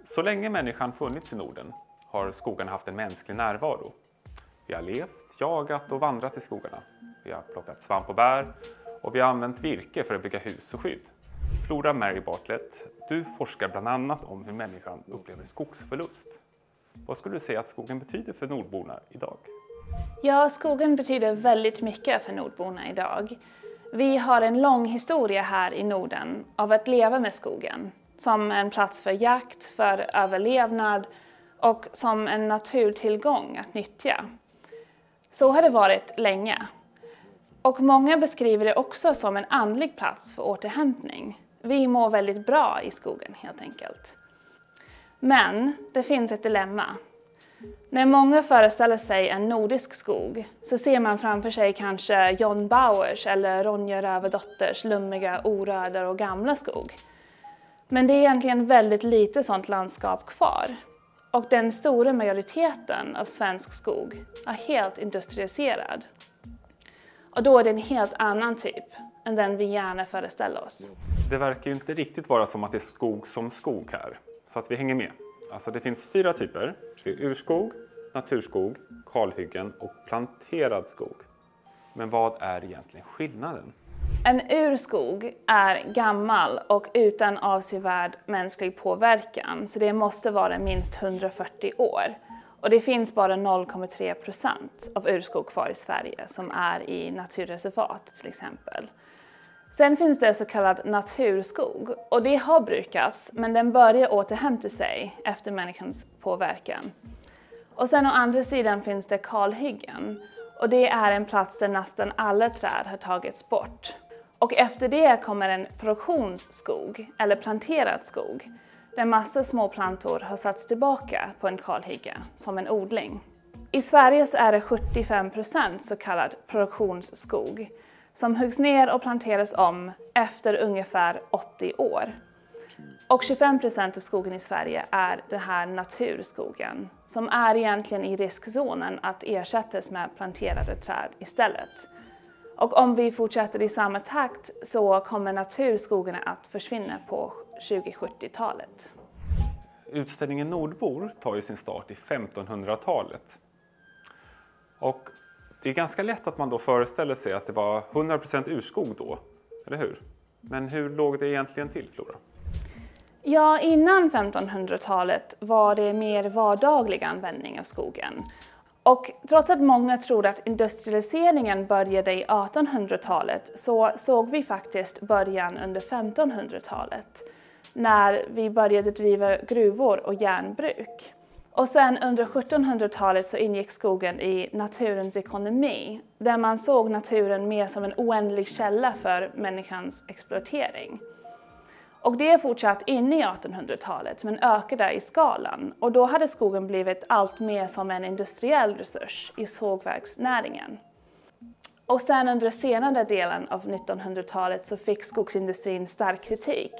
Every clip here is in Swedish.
Så länge människan funnits i Norden har skogarna haft en mänsklig närvaro. Vi har levt, jagat och vandrat i skogarna. Vi har plockat svamp och bär och vi har använt virke för att bygga hus och skydd. Flora Mary Bartlett, du forskar bland annat om hur människan upplever skogsförlust. Vad skulle du säga att skogen betyder för nordborna idag? Ja, skogen betyder väldigt mycket för nordborna idag. Vi har en lång historia här i Norden av att leva med skogen. Som en plats för jakt, för överlevnad och som en naturtillgång att nyttja. Så har det varit länge. Och många beskriver det också som en andlig plats för återhämtning. Vi mår väldigt bra i skogen helt enkelt. Men det finns ett dilemma. När många föreställer sig en nordisk skog så ser man framför sig kanske John Bauers eller Ronja Rövardotters lummiga, orörda och gamla skog. Men det är egentligen väldigt lite sådant landskap kvar. Och den stora majoriteten av svensk skog är helt industrialiserad. Och då är det en helt annan typ än den vi gärna föreställer oss. Det verkar ju inte riktigt vara som att det är skog som skog här. Så att vi hänger med. Alltså det finns 4 typer. Det är urskog, naturskog, kalhyggen och planterad skog. Men vad är egentligen skillnaden? En urskog är gammal och utan avsevärd mänsklig påverkan. Så det måste vara minst 140 år. Och det finns bara 0,3% av urskog kvar i Sverige som är i naturreservat till exempel. Sen finns det så kallad naturskog och det har brukats men den börjar återhämta sig efter människans påverkan. Och sen å andra sidan finns det kalhyggen och det är en plats där nästan alla träd har tagits bort. Och efter det kommer en produktionsskog eller planterad skog där massa små plantor har satts tillbaka på en kalhygge som en odling. I Sverige så är det 75% så kallad produktionsskog som huggs ner och planteras om efter ungefär 80 år. Och 25% av skogen i Sverige är den här naturskogen som är egentligen i riskzonen att ersättas med planterade träd istället. Och om vi fortsätter i samma takt så kommer naturskogarna att försvinna på 2070-talet. Utställningen Nordbor tar ju sin start i 1500-talet. Och det är ganska lätt att man då föreställer sig att det var 100% urskog då, eller hur? Men hur låg det egentligen till, Flora? Ja, innan 1500-talet var det mer vardaglig användning av skogen. Och trots att många tror att industrialiseringen började i 1800-talet så såg vi faktiskt början under 1500-talet när vi började driva gruvor och järnbruk. Och sen under 1700-talet så ingick skogen i naturens ekonomi där man såg naturen mer som en oändlig källa för människans exploatering. Och det fortsatt in i 1800-talet men ökade i skalan och då hade skogen blivit allt mer som en industriell resurs i sågverksnäringen. Och sen under senare delen av 1900-talet så fick skogsindustrin stark kritik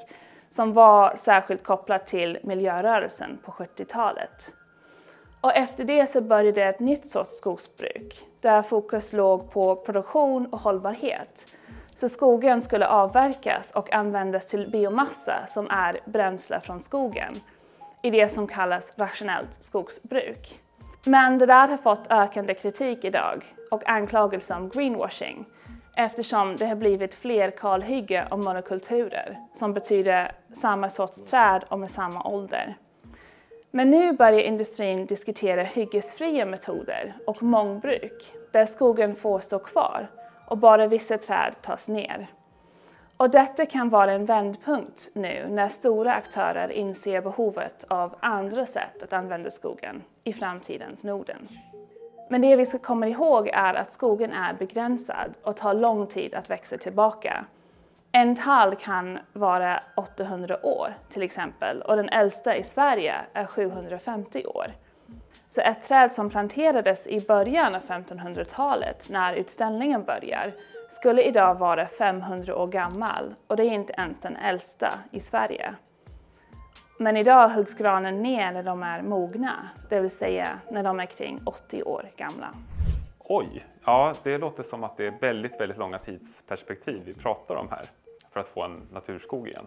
som var särskilt kopplad till miljörörelsen på 70-talet. Och efter det så började ett nytt sorts skogsbruk där fokus låg på produktion och hållbarhet. Så skogen skulle avverkas och användas till biomassa som är bränsle från skogen i det som kallas rationellt skogsbruk. Men det där har fått ökande kritik idag och anklagelser om greenwashing eftersom det har blivit fler kalhygge och monokulturer som betyder samma sorts träd och med samma ålder. Men nu börjar industrin diskutera hyggesfria metoder och mångbruk där skogen får stå kvar och bara vissa träd tas ner. Och detta kan vara en vändpunkt nu när stora aktörer inser behovet av andra sätt att använda skogen i framtidens Norden. Men det vi ska komma ihåg är att skogen är begränsad och tar lång tid att växa tillbaka. En tall kan vara 800 år till exempel och den äldsta i Sverige är 750 år. Så ett träd som planterades i början av 1500-talet när utställningen börjar skulle idag vara 500 år gammal och det är inte ens den äldsta i Sverige. Men idag huggs granen ner när de är mogna, det vill säga när de är kring 80 år gamla. Oj, ja det låter som att det är väldigt, väldigt långa tidsperspektiv vi pratar om här för att få en naturskog igen.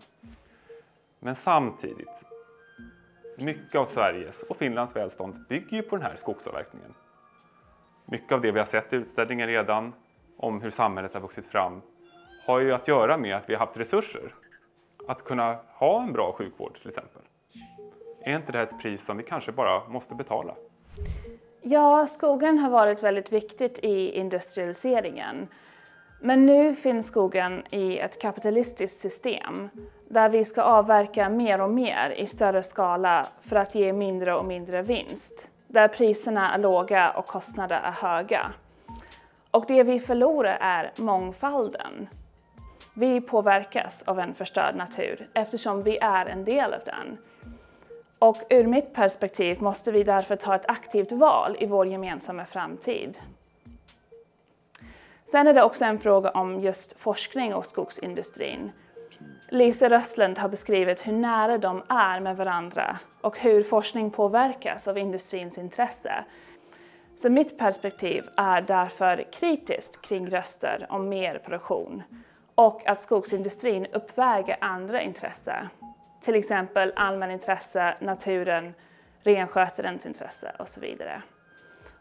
Men samtidigt, mycket av Sveriges och Finlands välstånd bygger ju på den här skogsavverkningen. Mycket av det vi har sett i utställningen redan om hur samhället har vuxit fram har ju att göra med att vi har haft resurser. Att kunna ha en bra sjukvård till exempel. Är inte det här ett pris som vi kanske bara måste betala? Ja, skogen har varit väldigt viktigt i industrialiseringen. Men nu finns skogen i ett kapitalistiskt system där vi ska avverka mer och mer i större skala för att ge mindre och mindre vinst. Där priserna är låga och kostnader är höga. Och det vi förlorar är mångfalden. Vi påverkas av en förstörd natur eftersom vi är en del av den. Och ur mitt perspektiv måste vi därför ta ett aktivt val i vår gemensamma framtid. Sen är det också en fråga om just forskning och skogsindustrin. Lisa Röstlund har beskrivit hur nära de är med varandra och hur forskning påverkas av industrins intresse. Så mitt perspektiv är därför kritiskt kring röster om mer produktion och att skogsindustrin uppväger andra intressen. Till exempel allmänintresse, naturen, renskötarens intresse och så vidare.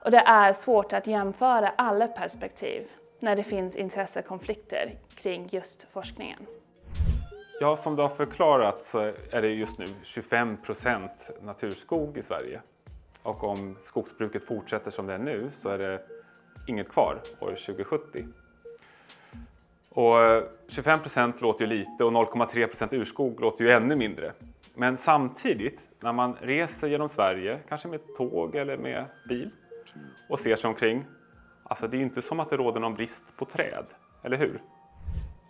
Och det är svårt att jämföra alla perspektiv när det finns intressekonflikter kring just forskningen. Ja, som du har förklarat så är det just nu 25% naturskog i Sverige. Och om skogsbruket fortsätter som det är nu så är det inget kvar år 2070. Och 25% låter ju lite och 0,3% urskog låter ju ännu mindre. Men samtidigt, när man reser genom Sverige, kanske med tåg eller med bil och ser sig omkring, alltså det är ju inte som att det råder någon brist på träd, eller hur?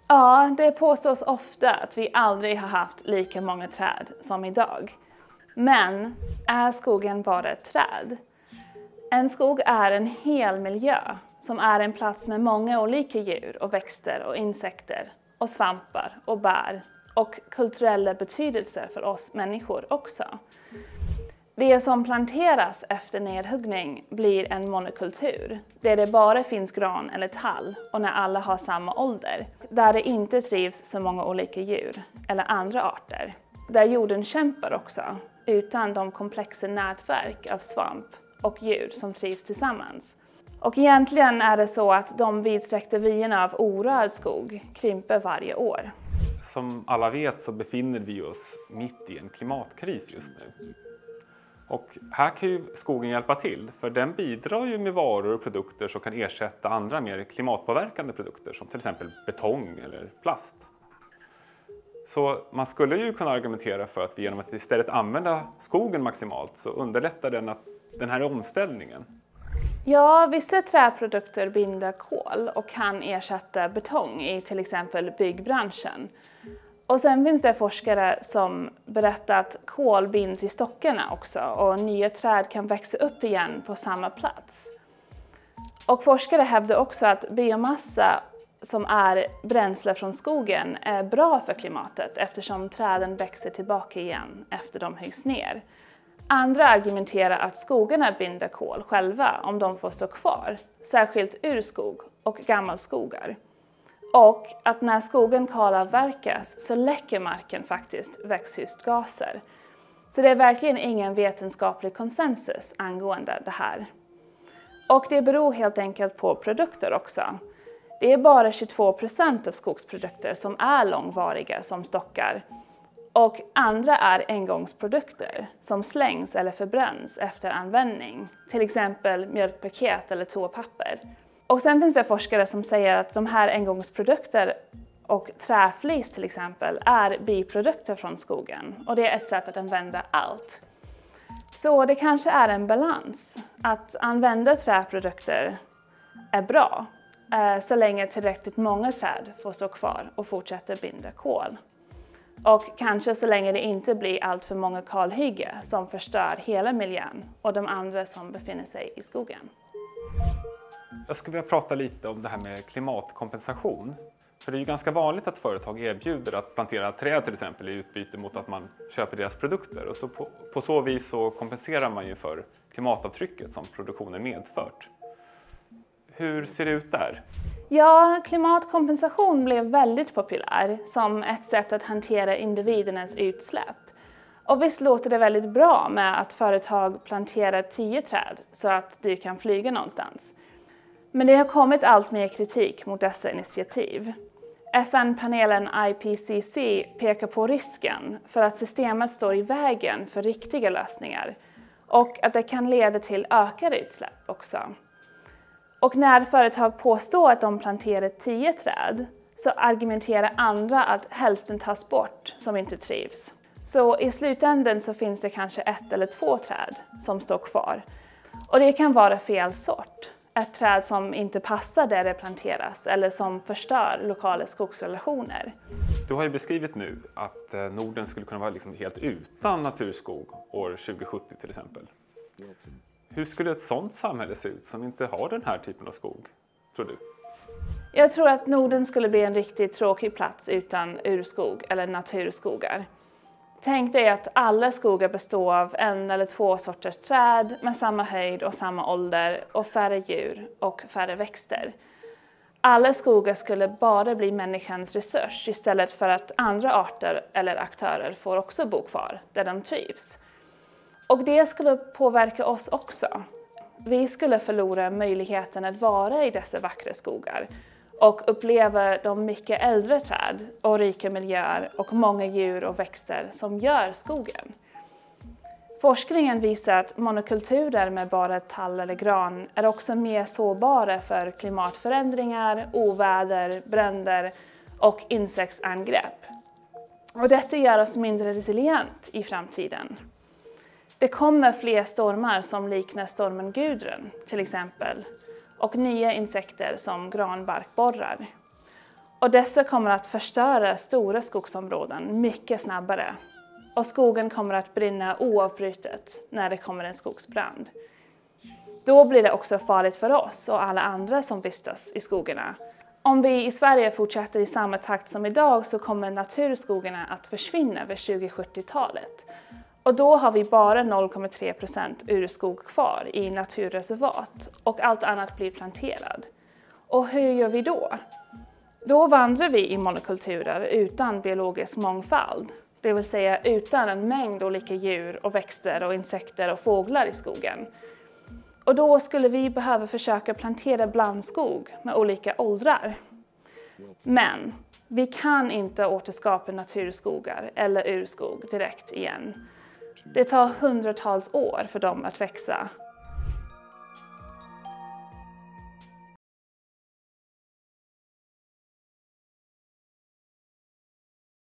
Ja, det påstås ofta att vi aldrig har haft lika många träd som idag. Men är skogen bara ett träd? En skog är en hel miljö som är en plats med många olika djur och växter och insekter och svampar och bär och kulturella betydelser för oss människor också. Det som planteras efter nedhuggning blir en monokultur, där det bara finns gran eller tall och när alla har samma ålder, där det inte trivs så många olika djur eller andra arter. Där jorden kämpar också, utan de komplexa nätverk av svamp och djur som trivs tillsammans. Och egentligen är det så att de vidsträckta vyerna av orörd skog krymper varje år. Som alla vet så befinner vi oss mitt i en klimatkris just nu. Och här kan ju skogen hjälpa till, för den bidrar ju med varor och produkter som kan ersätta andra mer klimatpåverkande produkter som till exempel betong eller plast. Så man skulle ju kunna argumentera för att vi genom att istället använda skogen maximalt så underlättar den här omställningen. Ja, vissa träprodukter binder kol och kan ersätta betong i till exempel byggbranschen. Och sen finns det forskare som berättar att kol binds i stockarna också och nya träd kan växa upp igen på samma plats. Och forskare hävdar också att biomassa som är bränsle från skogen är bra för klimatet eftersom träden växer tillbaka igen efter de huggs ner. Andra argumenterar att skogarna binder kol själva om de får stå kvar, särskilt urskog och gammelskogar. Och att när skogen kalavverkas så läcker marken faktiskt växthusgaser. Så det är verkligen ingen vetenskaplig konsensus angående det här. Och det beror helt enkelt på produkter också. Det är bara 22% av skogsprodukter som är långvariga som stockar. Och andra är engångsprodukter som slängs eller förbränns efter användning. Till exempel mjölkpaket eller toapapper. Och sen finns det forskare som säger att de här engångsprodukter och träflis till exempel är biprodukter från skogen. Och det är ett sätt att använda allt. Så det kanske är en balans. Att använda träprodukter är bra. Så länge tillräckligt många träd får stå kvar och fortsätter binda kol. Och kanske så länge det inte blir allt för många kalhyggen som förstör hela miljön och de andra som befinner sig i skogen. Jag skulle vilja prata lite om det här med klimatkompensation. För det är ju ganska vanligt att företag erbjuder att plantera träd till exempel i utbyte mot att man köper deras produkter. Och så på så vis så kompenserar man ju för klimatavtrycket som produktionen medfört. Hur ser det ut där? Ja, klimatkompensation blev väldigt populär som ett sätt att hantera individernas utsläpp. Och visst låter det väldigt bra med att företag planterar 10 träd så att du kan flyga någonstans. Men det har kommit allt mer kritik mot dessa initiativ. FN-panelen IPCC pekar på risken för att systemet står i vägen för riktiga lösningar och att det kan leda till ökade utsläpp också. Och när företag påstår att de planterar 10 träd så argumenterar andra att hälften tas bort som inte trivs. Så i slutändan så finns det kanske 1 eller 2 träd som står kvar. Och det kan vara fel sort. Ett träd som inte passar där det planteras eller som förstör lokala skogsrelationer. Du har ju beskrivit nu att Norden skulle kunna vara helt utan naturskog år 2070 till exempel. Hur skulle ett sådant samhälle se ut som inte har den här typen av skog, tror du? Jag tror att Norden skulle bli en riktigt tråkig plats utan urskog eller naturskogar. Tänk dig att alla skogar består av 1 eller 2 sorters träd med samma höjd och samma ålder och färre djur och färre växter. Alla skogar skulle bara bli människans resurs istället för att andra arter eller aktörer får också bo kvar där de trivs. Och det skulle påverka oss också. Vi skulle förlora möjligheten att vara i dessa vackra skogar och uppleva de mycket äldre träd och rika miljöer och många djur och växter som gör skogen. Forskningen visar att monokulturer med bara tall eller gran är också mer sårbara för klimatförändringar, oväder, bränder och insektsangrepp. Och detta gör oss mindre resilient i framtiden. Det kommer fler stormar som liknar stormen Gudrun till exempel och nya insekter som granbarkborrar. Och dessa kommer att förstöra stora skogsområden mycket snabbare. Och skogen kommer att brinna oavbrutet när det kommer en skogsbrand. Då blir det också farligt för oss och alla andra som vistas i skogarna. Om vi i Sverige fortsätter i samma takt som idag så kommer naturskogarna att försvinna vid 2070-talet. Och då har vi bara 0,3% urskog kvar i naturreservat och allt annat blir planterad. Och hur gör vi då? Då vandrar vi i monokulturer utan biologisk mångfald. Det vill säga utan en mängd olika djur och växter och insekter och fåglar i skogen. Och då skulle vi behöva försöka plantera blandskog med olika åldrar. Men vi kan inte återskapa naturskogar eller urskog direkt igen. Det tar hundratals år för dem att växa